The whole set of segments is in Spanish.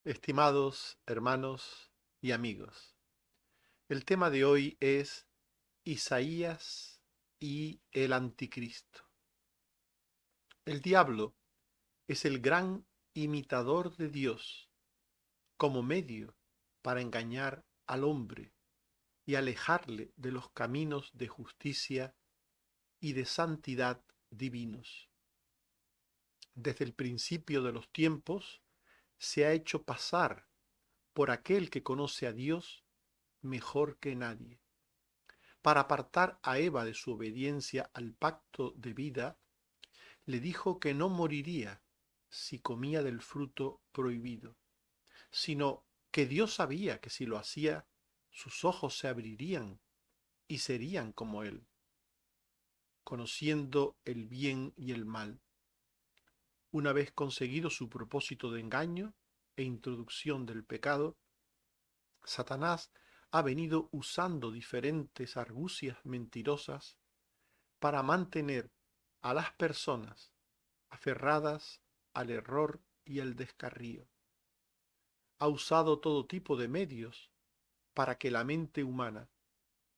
Estimados hermanos y amigos, el tema de hoy es Isaías y el Anticristo. El diablo es el gran imitador de Dios como medio para engañar al hombre y alejarle de los caminos de justicia y de santidad divinos. Desde el principio de los tiempos se ha hecho pasar por aquel que conoce a Dios mejor que nadie. Para apartar a Eva de su obediencia al pacto de vida, le dijo que no moriría si comía del fruto prohibido, sino que Dios sabía que si lo hacía, sus ojos se abrirían y serían como Él, conociendo el bien y el mal. Una vez conseguido su propósito de engaño e introducción del pecado, Satanás ha venido usando diferentes argucias mentirosas para mantener a las personas aferradas al error y al descarrío. Ha usado todo tipo de medios para que la mente humana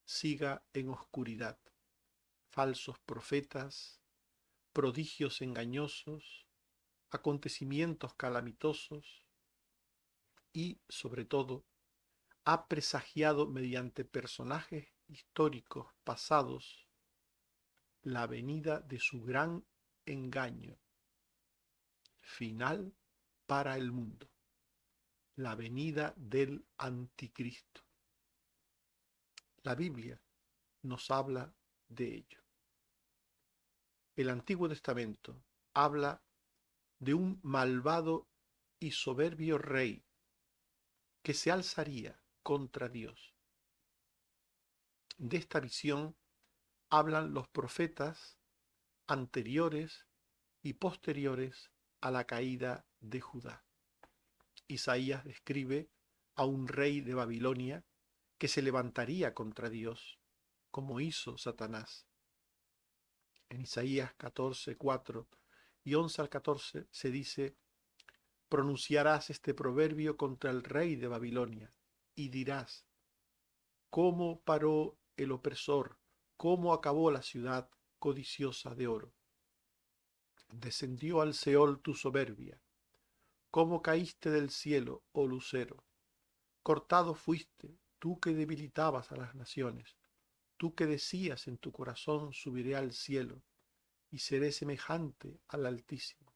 siga en oscuridad. Falsos profetas, prodigios engañosos, acontecimientos calamitosos y, sobre todo, ha presagiado mediante personajes históricos pasados la venida de su gran engaño final para el mundo, la venida del Anticristo. La Biblia nos habla de ello. El Antiguo Testamento habla de un malvado y soberbio rey que se alzaría contra Dios. De esta visión hablan los profetas anteriores y posteriores a la caída de Judá. Isaías describe a un rey de Babilonia que se levantaría contra Dios, como hizo Satanás. En Isaías 14, 4 y 11 al 14 se dice: pronunciarás este proverbio contra el rey de Babilonia y dirás: ¿cómo paró el opresor? ¿Cómo acabó la ciudad codiciosa de oro? Descendió al Seol tu soberbia. ¿Cómo caíste del cielo, oh lucero? Cortado fuiste, tú que debilitabas a las naciones, tú que decías en tu corazón: subiré al cielo y seré semejante al Altísimo.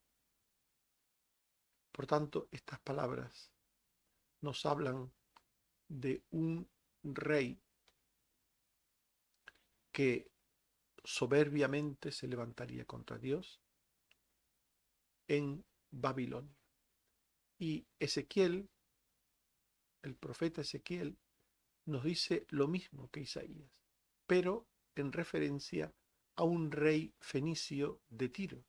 Por tanto, estas palabras nos hablan de un rey que soberbiamente se levantaría contra Dios en Babilonia. Y Ezequiel, el profeta Ezequiel, nos dice lo mismo que Isaías, pero en referencia a un rey fenicio de Tiro.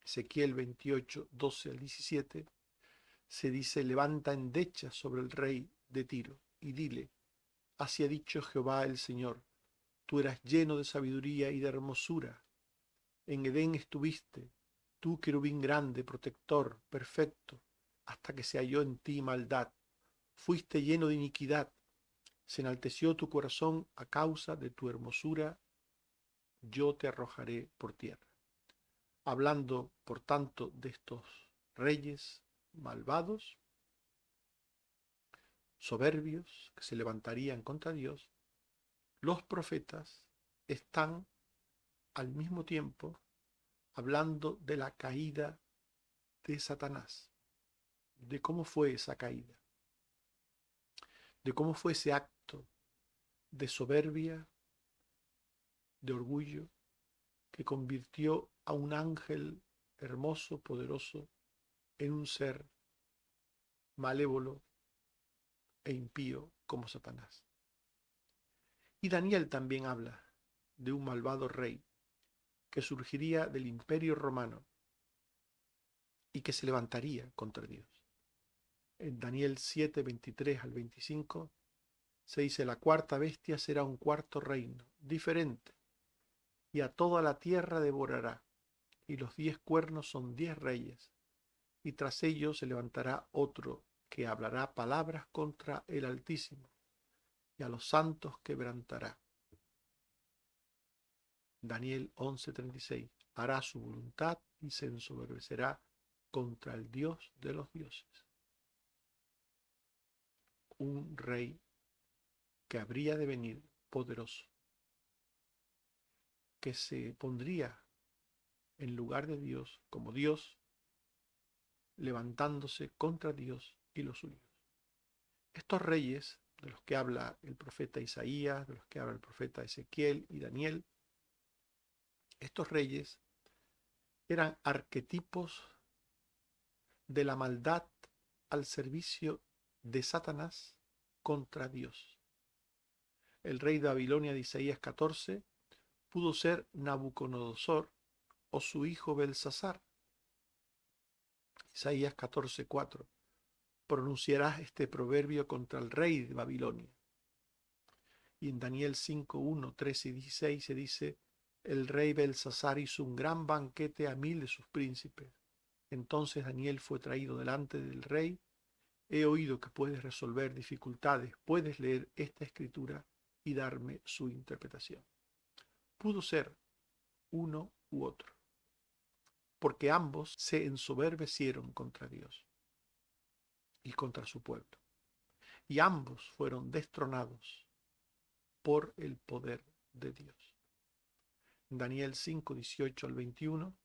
Ezequiel 28, 12 al 17, se dice: levanta endecha sobre el rey de Tiro y dile: así ha dicho Jehová el Señor, tú eras lleno de sabiduría y de hermosura, en Edén estuviste, tú querubín grande, protector, perfecto, hasta que se halló en ti maldad, fuiste lleno de iniquidad, se enalteció tu corazón a causa de tu hermosura, yo te arrojaré por tierra. Hablando, por tanto, de estos reyes malvados, soberbios, que se levantarían contra Dios, los profetas están al mismo tiempo hablando de la caída de Satanás, de cómo fue esa caída, de cómo fue ese acto de soberbia, de orgullo, que convirtió a un ángel hermoso, poderoso, en un ser malévolo e impío como Satanás. Y Daniel también habla de un malvado rey que surgiría del imperio romano y que se levantaría contra Dios. En Daniel 7, 23 al 25 se dice: la cuarta bestia será un cuarto reino, diferente, y a toda la tierra devorará, y los 10 cuernos son 10 reyes, y tras ellos se levantará otro que hablará palabras contra el Altísimo, y a los santos quebrantará. Daniel 11:36. Hará su voluntad y se ensoberbecerá contra el Dios de los dioses. Un rey que habría de venir poderoso, que se pondría en lugar de Dios como Dios, levantándose contra Dios y los suyos. Estos reyes, de los que habla el profeta Isaías, de los que habla el profeta Ezequiel y Daniel, estos reyes eran arquetipos de la maldad al servicio de Satanás contra Dios. El rey de Babilonia de Isaías 14 pudo ser Nabucodonosor o su hijo Belsasar. Isaías 14:4. Pronunciarás este proverbio contra el rey de Babilonia. Y en Daniel 5:1, 13 y 16 se dice: el rey Belsasar hizo un gran banquete a 1000 de sus príncipes. Entonces Daniel fue traído delante del rey. He oído que puedes resolver dificultades, puedes leer esta escritura y darme su interpretación. Pudo ser uno u otro, porque ambos se ensoberbecieron contra Dios y contra su pueblo, y ambos fueron destronados por el poder de Dios. En Daniel 5:18 al 21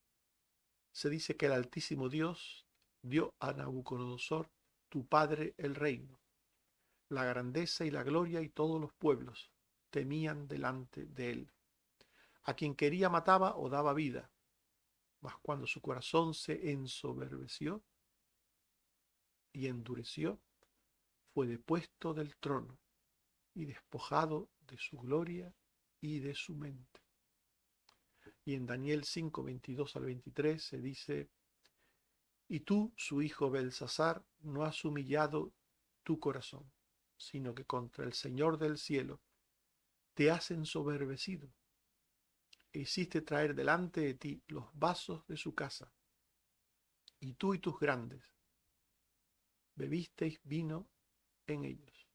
se dice que el Altísimo Dios dio a Nabucodonosor, tu padre, el reino, la grandeza y la gloria, y todos los pueblos temían delante de él. A quien quería mataba o daba vida, mas cuando su corazón se ensoberbeció y endureció, fue depuesto del trono y despojado de su gloria y de su mente. Y en Daniel 5:22 al 23 se dice: y tú, su hijo Belsasar, no has humillado tu corazón, sino que contra el Señor del cielo te has ensoberbecido, e hiciste traer delante de ti los vasos de su casa, y tú y tus grandes bebisteis vino en ellos.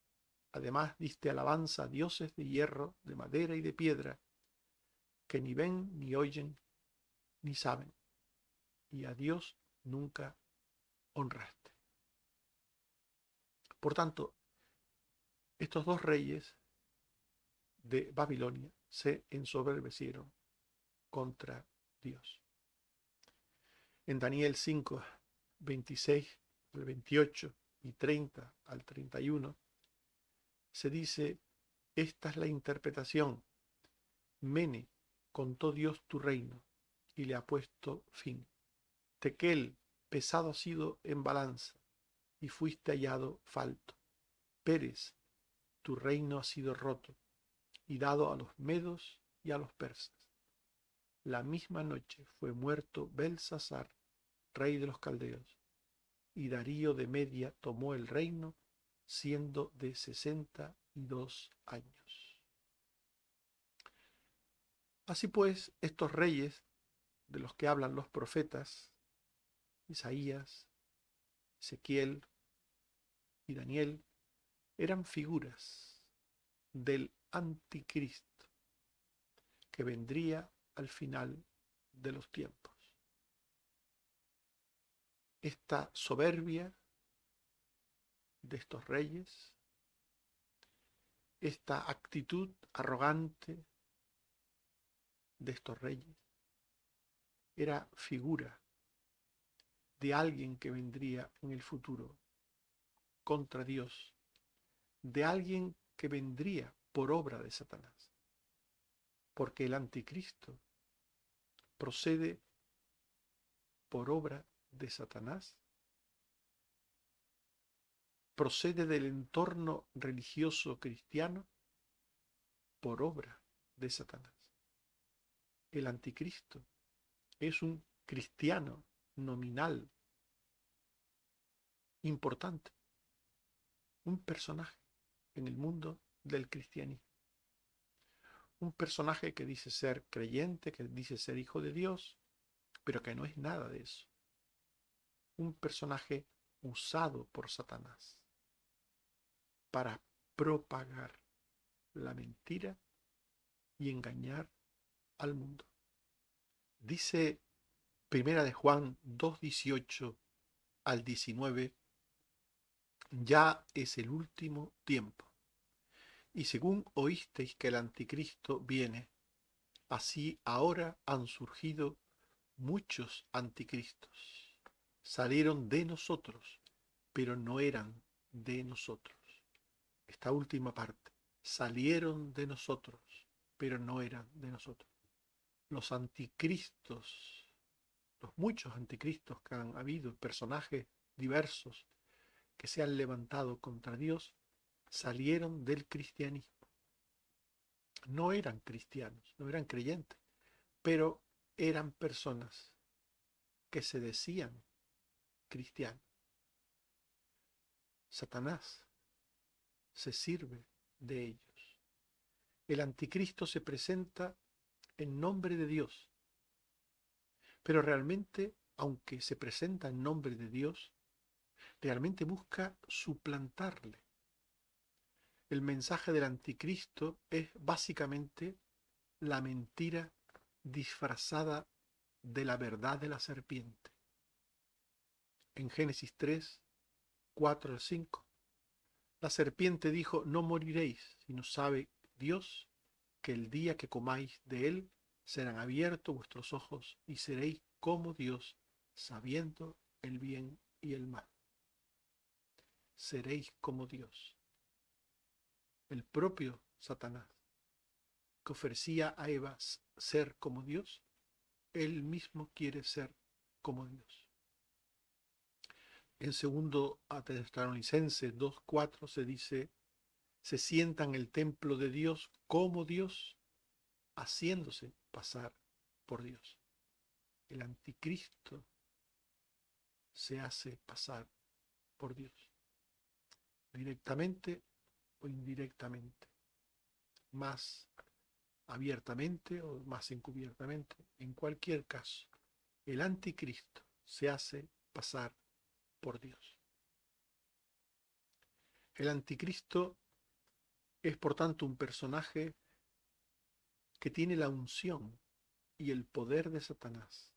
Además diste alabanza a dioses de hierro, de madera y de piedra, que ni ven, ni oyen, ni saben, y a Dios nunca honraste. Por tanto, estos dos reyes de Babilonia se ensoberbecieron contra Dios. En Daniel 5, 26 al 28 y 30 al 31 se dice: esta es la interpretación. Mene, contó Dios tu reino y le ha puesto fin. Tequel, pesado ha sido en balanza y fuiste hallado falto. Pérez, tu reino ha sido roto y dado a los medos y a los persas. La misma noche fue muerto Belsasar, rey de los caldeos, y Darío de Media tomó el reino, siendo de 62 años. Así pues, estos reyes de los que hablan los profetas, Isaías, Ezequiel y Daniel, eran figuras del anticristo que vendría al final de los tiempos. Esta soberbia de estos reyes, esta actitud arrogante de estos reyes, era figura de alguien que vendría en el futuro contra Dios, de alguien que vendría por obra de Satanás, porque el anticristo procede por obra de Satanás, procede del entorno religioso cristiano por obra de Satanás. El anticristo es un cristiano nominal importante, un personaje en el mundo del cristianismo, un personaje que dice ser creyente, que dice ser hijo de Dios, pero que no es nada de eso. un personaje usado por Satanás para propagar la mentira y engañar al mundo. Dice Primera de Juan 2:18 al 19, ya es el último tiempo. Y según oísteis que el anticristo viene, así ahora han surgido muchos anticristos. Salieron de nosotros, pero no eran de nosotros. Esta última parte, salieron de nosotros, pero no eran de nosotros. Los anticristos, los muchos anticristos que han habido, personajes diversos que se han levantado contra Dios, salieron del cristianismo. No eran cristianos, no eran creyentes, pero eran personas que se decían cristianos. Satanás se sirve de ellos. El anticristo se presenta en nombre de Dios, pero realmente, aunque se presenta en nombre de Dios, realmente busca suplantarle. El mensaje del anticristo es básicamente la mentira disfrazada de la verdad de la serpiente. En Génesis 3, 4 al 5, la serpiente dijo: no moriréis, sino sabe Dios que el día que comáis de él serán abiertos vuestros ojos y seréis como Dios, sabiendo el bien y el mal. Seréis como Dios. El propio Satanás, que ofrecía a Eva ser como Dios, él mismo quiere ser como Dios. En segundo a Tesalonicenses 2:4 se dice: se sienta en el templo de Dios como Dios, haciéndose pasar por Dios. El anticristo se hace pasar por Dios, directamente o indirectamente, más abiertamente o más encubiertamente. En cualquier caso, el anticristo se hace pasar por Dios. El anticristo es, por tanto, un personaje que tiene la unción y el poder de Satanás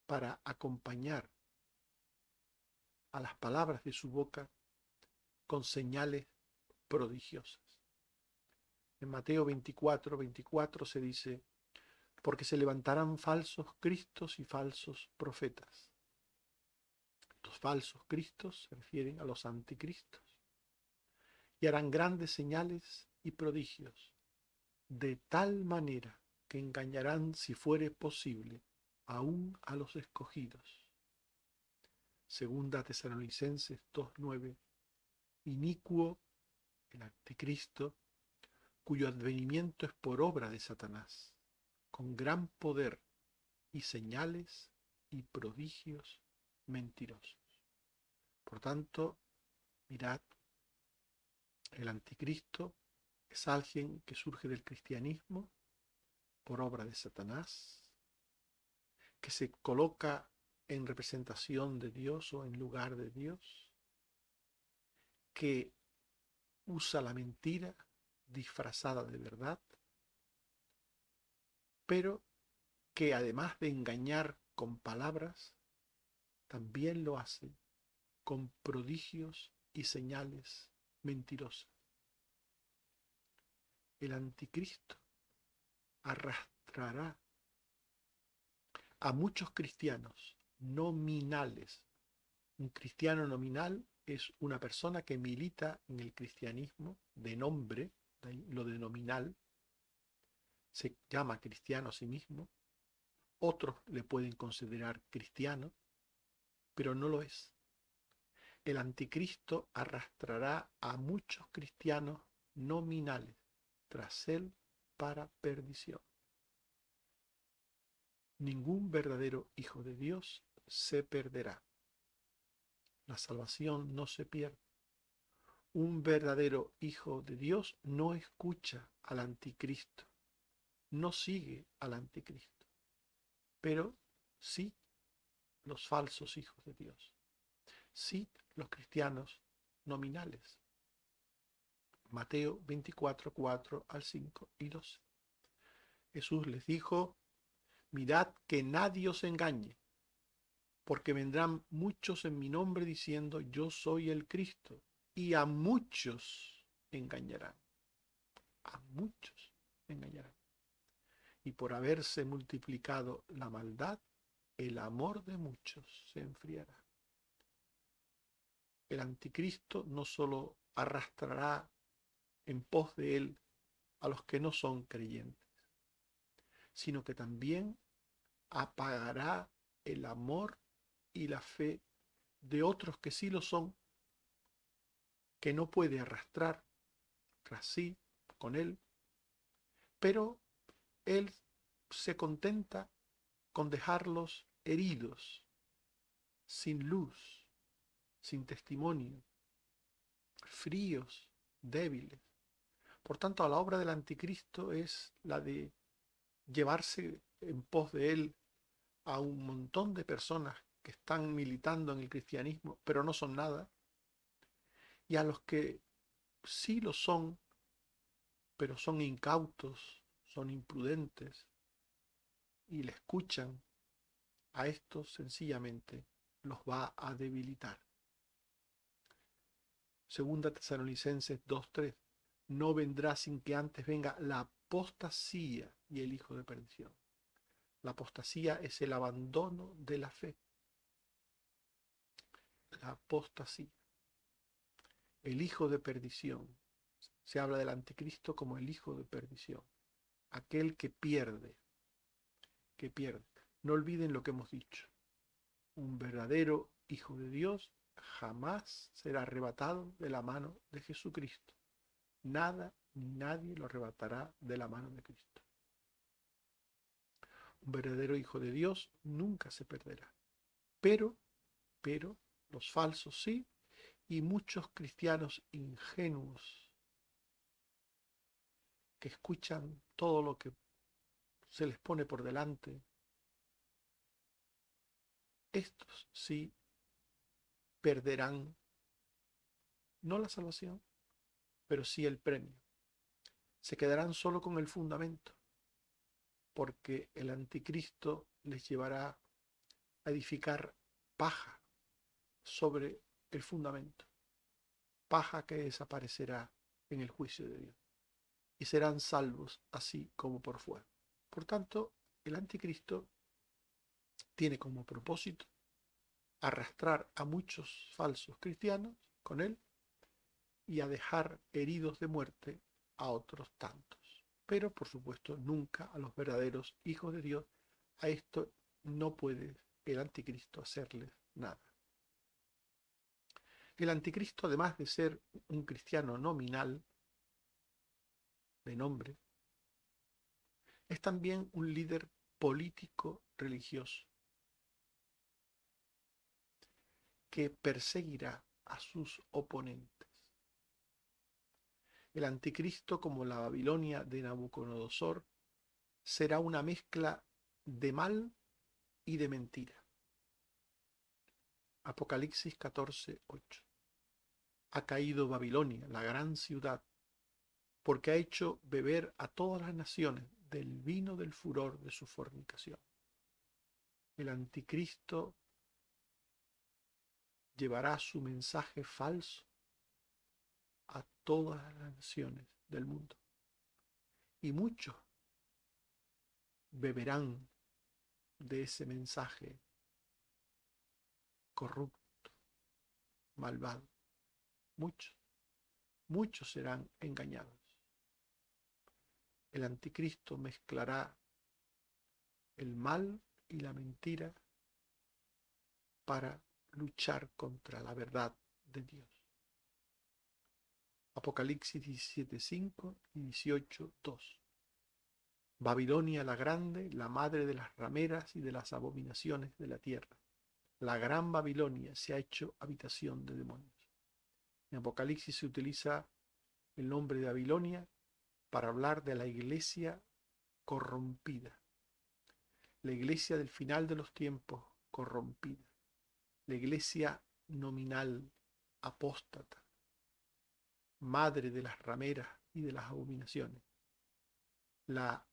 para acompañar a las palabras de su boca con señales prodigiosas. En Mateo 24:24 se dice: porque se levantarán falsos cristos y falsos profetas. Los falsos cristos se refieren a los anticristos. Y harán grandes señales y prodigios, de tal manera que engañarán, si fuere posible, aún a los escogidos. Segunda Tesalonicenses 2:9. Inicuo, el anticristo, cuyo advenimiento es por obra de Satanás, con gran poder y señales y prodigios mentirosos. Por tanto, mirad, el anticristo es alguien que surge del cristianismo por obra de Satanás, que se coloca en representación de Dios o en lugar de Dios, que usa la mentira disfrazada de verdad, pero que además de engañar con palabras, también lo hace con prodigios y señales mentirosas. El anticristo arrastrará a muchos cristianos nominales. Un cristiano nominal es una persona que milita en el cristianismo de nombre, lo de nominal, se llama cristiano a sí mismo. Otros le pueden considerar cristiano, pero no lo es. El anticristo arrastrará a muchos cristianos nominales tras él para perdición. Ningún verdadero hijo de Dios se perderá. La salvación no se pierde. Un verdadero hijo de Dios no escucha al anticristo, no sigue al anticristo, pero sí los falsos hijos de Dios, sí los cristianos nominales. Mateo 24, 4 al 5 y 12. Jesús les dijo: mirad que nadie os engañe, porque vendrán muchos en mi nombre diciendo: yo soy el Cristo, y a muchos engañarán. A muchos engañarán. Y por haberse multiplicado la maldad, el amor de muchos se enfriará. El anticristo no solo arrastrará en pos de él a los que no son creyentes, sino que también apagará el amor y la fe de otros que sí lo son, que no puede arrastrar tras sí con él, pero él se contenta con dejarlos heridos, sin luz, sin testimonio, fríos, débiles. Por tanto, la obra del anticristo es la de llevarse en pos de él a un montón de personas que están militando en el cristianismo, pero no son nada, y a los que sí lo son, pero son incautos, son imprudentes, y le escuchan, a estos sencillamente los va a debilitar. Segunda Tesalonicenses 2:3. No vendrá sin que antes venga la apostasía y el hijo de perdición. La apostasía es el abandono de la fe. La apostasía. El hijo de perdición. Se habla del anticristo como el hijo de perdición. Aquel que pierde. Que pierde. No olviden lo que hemos dicho. Un verdadero hijo de Dios jamás será arrebatado de la mano de Jesucristo. Nada ni nadie lo arrebatará de la mano de Cristo. Un verdadero hijo de Dios nunca se perderá. Pero, los falsos sí, y muchos cristianos ingenuos que escuchan todo lo que se les pone por delante, estos sí perderán no la salvación, pero sí el premio. Se quedarán solo con el fundamento, porque el anticristo les llevará a edificar paja sobre el fundamento, paja que desaparecerá en el juicio de Dios, y serán salvos así como por fuego. Por tanto, el anticristo tiene como propósito arrastrar a muchos falsos cristianos con él y a dejar heridos de muerte a otros tantos. Pero, por supuesto, nunca a los verdaderos hijos de Dios. A esto no puede el anticristo hacerles nada. El anticristo, además de ser un cristiano nominal, de nombre, es también un líder político religioso que perseguirá a sus oponentes. El anticristo, como la Babilonia de Nabucodonosor, será una mezcla de mal y de mentira. Apocalipsis 14:8. Ha caído Babilonia, la gran ciudad, porque ha hecho beber a todas las naciones del vino del furor de su fornicación. El anticristo llevará su mensaje falso a todas las naciones del mundo. Y muchos beberán de ese mensaje corrupto, malvado. Muchos serán engañados. El anticristo mezclará el mal y la mentira para luchar contra la verdad de Dios. Apocalipsis 17:5 y 18:2. Babilonia la grande, la madre de las rameras y de las abominaciones de la tierra. La gran Babilonia se ha hecho habitación de demonios. En Apocalipsis se utiliza el nombre de Babilonia para hablar de la iglesia corrompida. La iglesia del final de los tiempos, corrompida, la iglesia nominal, apóstata, madre de las rameras y de las abominaciones, la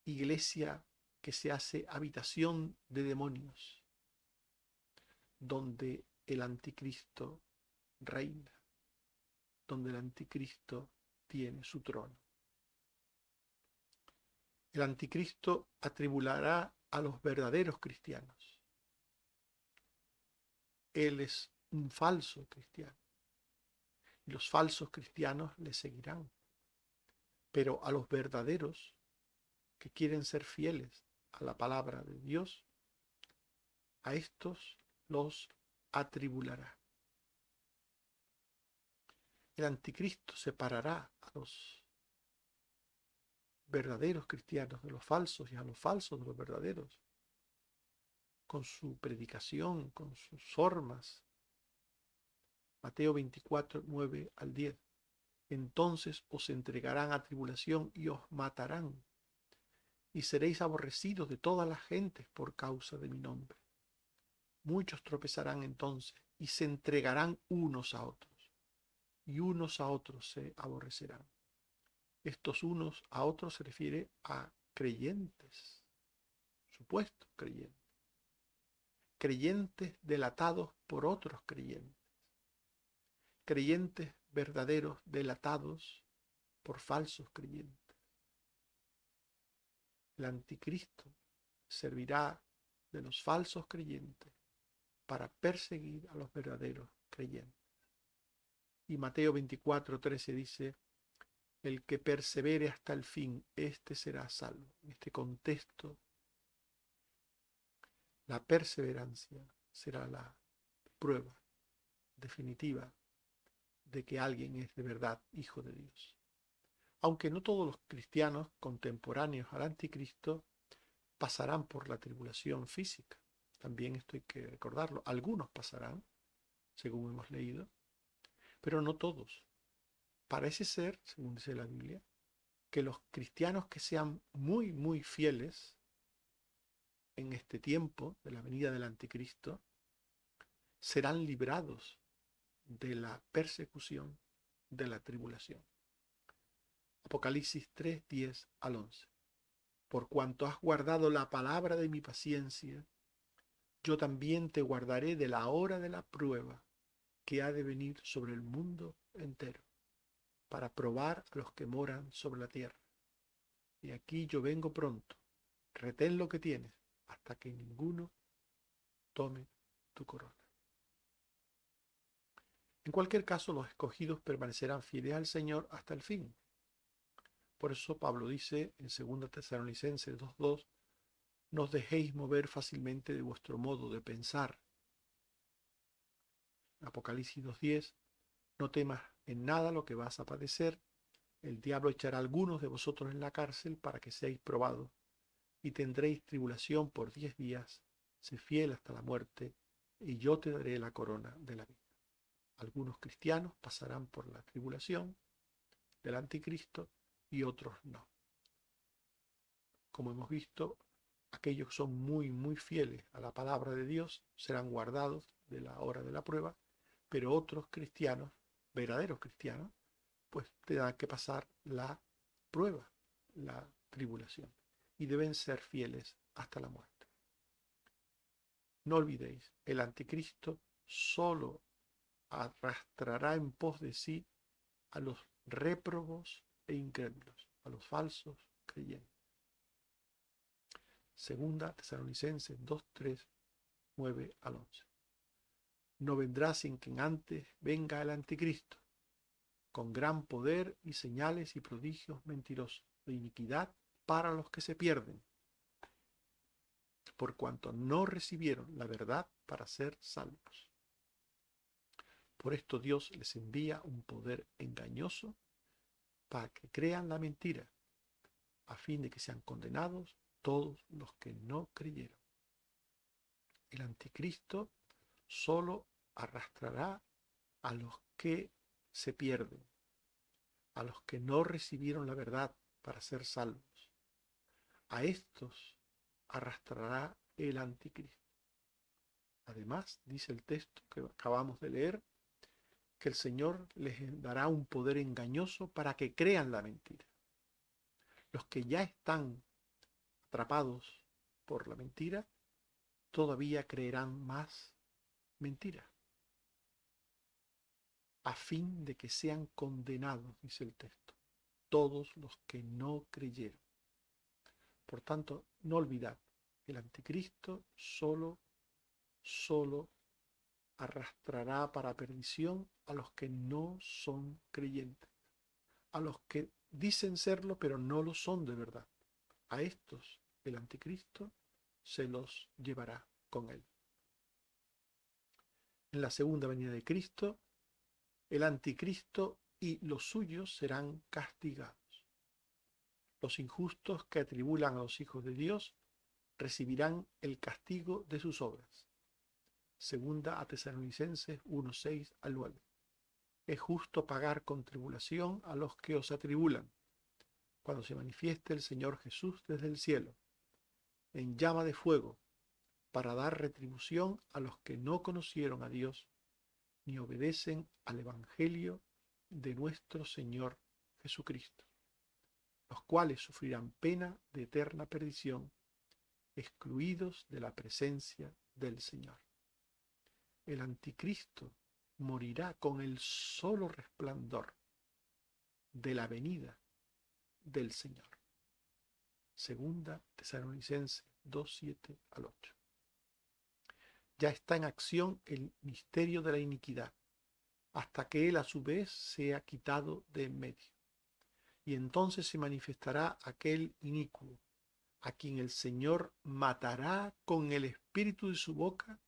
iglesia que se hace habitación de demonios, donde el anticristo reina, donde el anticristo tiene su trono. El anticristo atribulará a los verdaderos cristianos. Él es un falso cristiano y los falsos cristianos le seguirán. Pero a los verdaderos que quieren ser fieles a la palabra de Dios, a estos los atribulará. El anticristo separará a los verdaderos cristianos de los falsos y a los falsos de los verdaderos, con su predicación, con sus formas. Mateo 24, 9 al 10. Entonces os entregarán a tribulación y os matarán, y seréis aborrecidos de todas las gentes por causa de mi nombre. Muchos tropezarán entonces y se entregarán unos a otros, y unos a otros se aborrecerán. Estos unos a otros se refiere a creyentes, supuestos creyentes, creyentes delatados por otros creyentes, creyentes verdaderos delatados por falsos creyentes. El anticristo servirá de los falsos creyentes para perseguir a los verdaderos creyentes. Y Mateo 24:13 dice: el que persevere hasta el fin, éste será salvo. En este contexto, la perseverancia será la prueba definitiva de que alguien es de verdad hijo de Dios. Aunque no todos los cristianos contemporáneos al anticristo pasarán por la tribulación física. También esto hay que recordarlo. Algunos pasarán, según hemos leído, pero no todos. Parece ser, según dice la Biblia, que los cristianos que sean muy, muy fieles en este tiempo de la venida del anticristo serán librados de la persecución, de la tribulación. Apocalipsis 3, 10 al 11. Por cuanto has guardado la palabra de mi paciencia, yo también te guardaré de la hora de la prueba que ha de venir sobre el mundo entero, para probar a los que moran sobre la tierra. Y aquí yo vengo pronto. Retén lo que tienes, hasta que ninguno tome tu corona. En cualquier caso, los escogidos permanecerán fieles al Señor hasta el fin. Por eso Pablo dice en 2 Tesalonicenses 2:2: no os dejéis mover fácilmente de vuestro modo de pensar. Apocalipsis 2:10: no temas en nada lo que vas a padecer. El diablo echará a algunos de vosotros en la cárcel para que seáis probados, y tendréis tribulación por 10 días. Sé fiel hasta la muerte, y yo te daré la corona de la vida. Algunos cristianos pasarán por la tribulación del anticristo y otros no. Como hemos visto, aquellos que son muy, muy fieles a la palabra de Dios serán guardados de la hora de la prueba, pero otros cristianos, verdaderos cristianos, pues tendrán que pasar la prueba, la tribulación, y deben ser fieles hasta la muerte. No olvidéis, el anticristo solo arrastrará en pos de sí a los réprobos e incrédulos, a los falsos creyentes. Segunda Tesalonicenses 2:3, 9 al 11. No vendrá sin que antes venga el anticristo, con gran poder y señales y prodigios mentirosos, de iniquidad para los que se pierden, por cuanto no recibieron la verdad para ser salvos. Por esto Dios les envía un poder engañoso para que crean la mentira, a fin de que sean condenados todos los que no creyeron. El anticristo solo arrastrará a los que se pierden, a los que no recibieron la verdad para ser salvos. A estos arrastrará el anticristo. Además, dice el texto que acabamos de leer, que el Señor les dará un poder engañoso para que crean la mentira. Los que ya están atrapados por la mentira, todavía creerán más mentira, a fin de que sean condenados, dice el texto, todos los que no creyeron. Por tanto, no olvidad, el anticristo solo arrastrará para perdición a los que no son creyentes, a los que dicen serlo pero no lo son de verdad. A estos el anticristo se los llevará con él. En la segunda venida de Cristo, el anticristo y los suyos serán castigados. Los injustos que atribulan a los hijos de Dios recibirán el castigo de sus obras. Segunda a Tesalonicenses 1:6 al 9. Es justo pagar con tribulación a los que os atribulan, cuando se manifieste el Señor Jesús desde el cielo, en llama de fuego, para dar retribución a los que no conocieron a Dios, ni obedecen al Evangelio de nuestro Señor Jesucristo, los cuales sufrirán pena de eterna perdición, excluidos de la presencia del Señor. El anticristo morirá con el solo resplandor de la venida del Señor. Segunda Tesalonicenses 2:7 al 8. Ya está en acción el misterio de la iniquidad, hasta que él a su vez sea quitado de en medio. Y entonces se manifestará aquel inicuo, a quien el Señor matará con el espíritu de su boca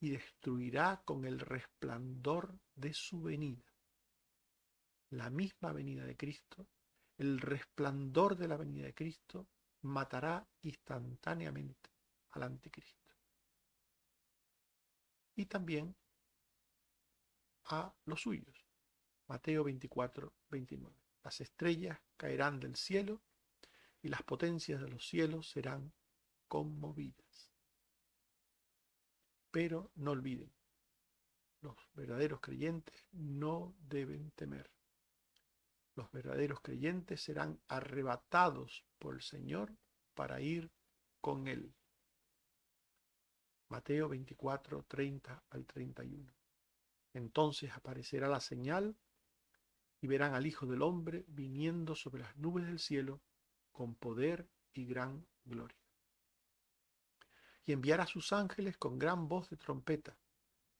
y destruirá con el resplandor de su venida. La misma venida de Cristo, el resplandor de la venida de Cristo, matará instantáneamente al anticristo. Y también a los suyos. Mateo 24:29. Las estrellas caerán del cielo y las potencias de los cielos serán conmovidas. Pero no olviden, los verdaderos creyentes no deben temer. Los verdaderos creyentes serán arrebatados por el Señor para ir con Él. Mateo 24:30 al 31. Entonces aparecerá la señal y verán al Hijo del Hombre viniendo sobre las nubes del cielo con poder y gran gloria. Y enviará a sus ángeles con gran voz de trompeta,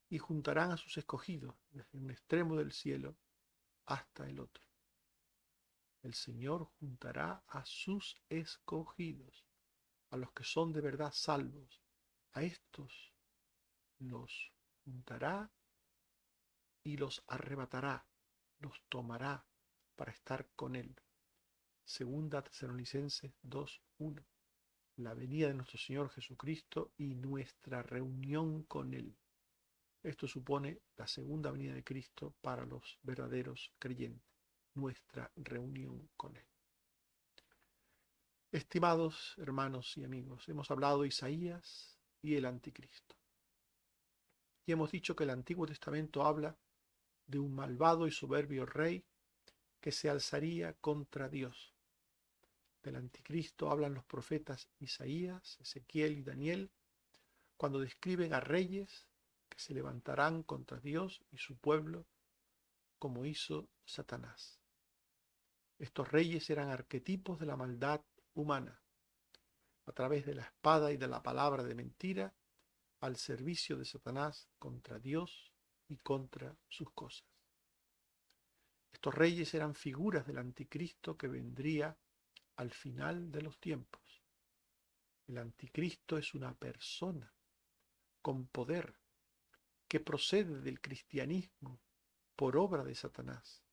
y juntarán a sus escogidos desde un extremo del cielo hasta el otro. El Señor juntará a sus escogidos, a los que son de verdad salvos. A estos los juntará y los arrebatará, los tomará para estar con Él. Segunda Tesalonicenses 2:1. La venida de nuestro Señor Jesucristo y nuestra reunión con Él. Esto supone la segunda venida de Cristo para los verdaderos creyentes, nuestra reunión con Él. Estimados hermanos y amigos, hemos hablado de Isaías y el anticristo. Y hemos dicho que el Antiguo Testamento habla de un malvado y soberbio rey que se alzaría contra Dios. Del anticristo hablan los profetas Isaías, Ezequiel y Daniel, cuando describen a reyes que se levantarán contra Dios y su pueblo, como hizo Satanás. Estos reyes eran arquetipos de la maldad humana, a través de la espada y de la palabra de mentira, al servicio de Satanás contra Dios y contra sus cosas. Estos reyes eran figuras del anticristo que vendría al final de los tiempos. El anticristo es una persona con poder que procede del cristianismo por obra de Satanás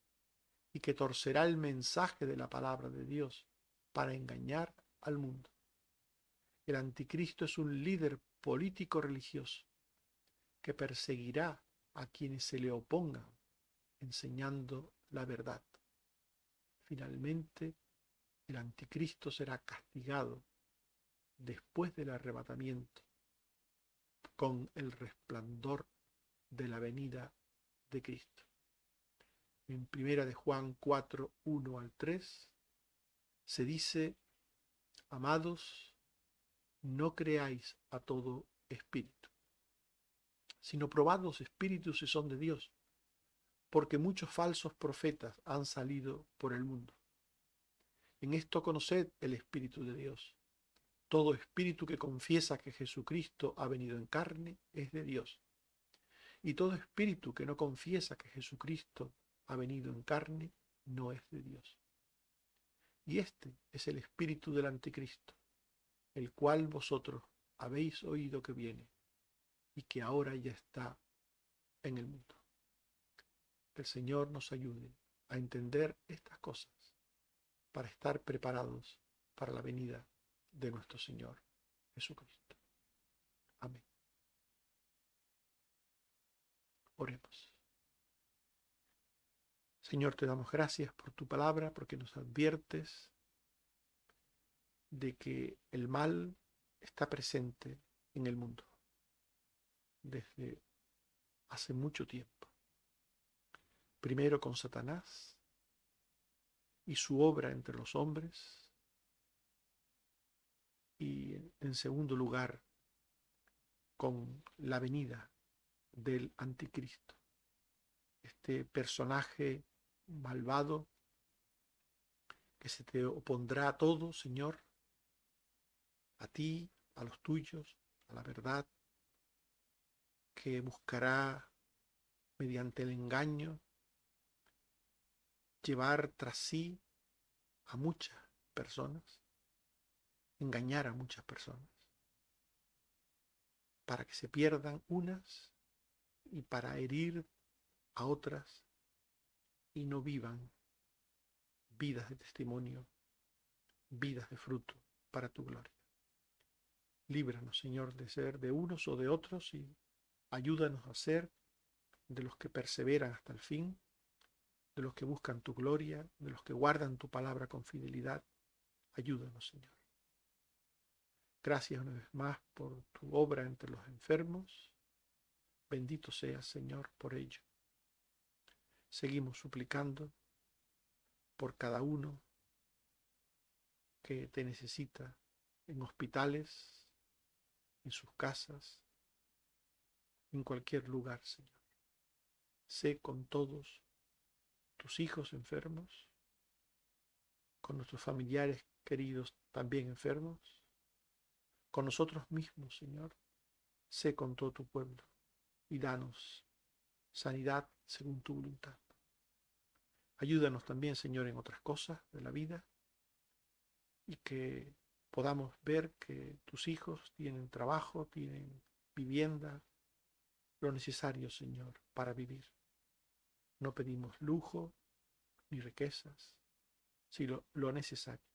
y que torcerá el mensaje de la palabra de Dios para engañar al mundo. El anticristo es un líder político religioso que perseguirá a quienes se le opongan, enseñando la verdad. Finalmente, el anticristo será castigado después del arrebatamiento con el resplandor de la venida de Cristo. En 1 de Juan 4, 1 al 3, se dice: amados, no creáis a todo espíritu, sino probad los espíritus si son de Dios, porque muchos falsos profetas han salido por el mundo. En esto conoced el Espíritu de Dios. Todo espíritu que confiesa que Jesucristo ha venido en carne es de Dios. Y todo espíritu que no confiesa que Jesucristo ha venido en carne no es de Dios. Y este es el espíritu del anticristo, el cual vosotros habéis oído que viene y que ahora ya está en el mundo. Que el Señor nos ayude a entender estas cosas para estar preparados para la venida de nuestro Señor Jesucristo. Amén. Oremos. Señor, te damos gracias por tu palabra, porque nos adviertes de que el mal está presente en el mundo desde hace mucho tiempo. Primero con Satanás y su obra entre los hombres, y en segundo lugar con la venida del anticristo, este personaje malvado que se te opondrá a todo, Señor, a ti, a los tuyos, a la verdad, que buscará mediante el engaño llevar tras sí a muchas personas, engañar a muchas personas, para que se pierdan unas y para herir a otras y no vivan vidas de testimonio, vidas de fruto para tu gloria. Líbranos, Señor, de ser de unos o de otros y ayúdanos a ser de los que perseveran hasta el fin, de los que buscan tu gloria, de los que guardan tu palabra con fidelidad. Ayúdanos, Señor. Gracias una vez más por tu obra entre los enfermos. Bendito seas, Señor, por ello. Seguimos suplicando por cada uno que te necesita en hospitales, en sus casas, en cualquier lugar, Señor. Sé con todos tus hijos enfermos, con nuestros familiares queridos también enfermos, con nosotros mismos, Señor. Sé con todo tu pueblo y danos sanidad según tu voluntad. Ayúdanos también, Señor, en otras cosas de la vida y que podamos ver que tus hijos tienen trabajo, tienen vivienda, lo necesario, Señor, para vivir. No pedimos lujo ni riquezas, sino lo necesario.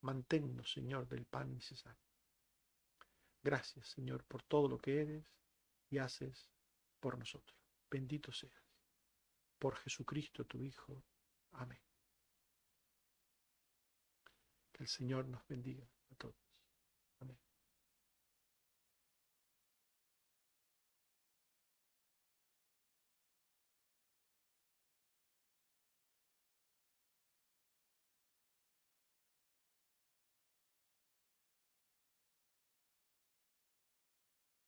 Manténnos, Señor, del pan necesario. Gracias, Señor, por todo lo que eres y haces por nosotros. Bendito seas. Por Jesucristo, tu Hijo. Amén. Que el Señor nos bendiga.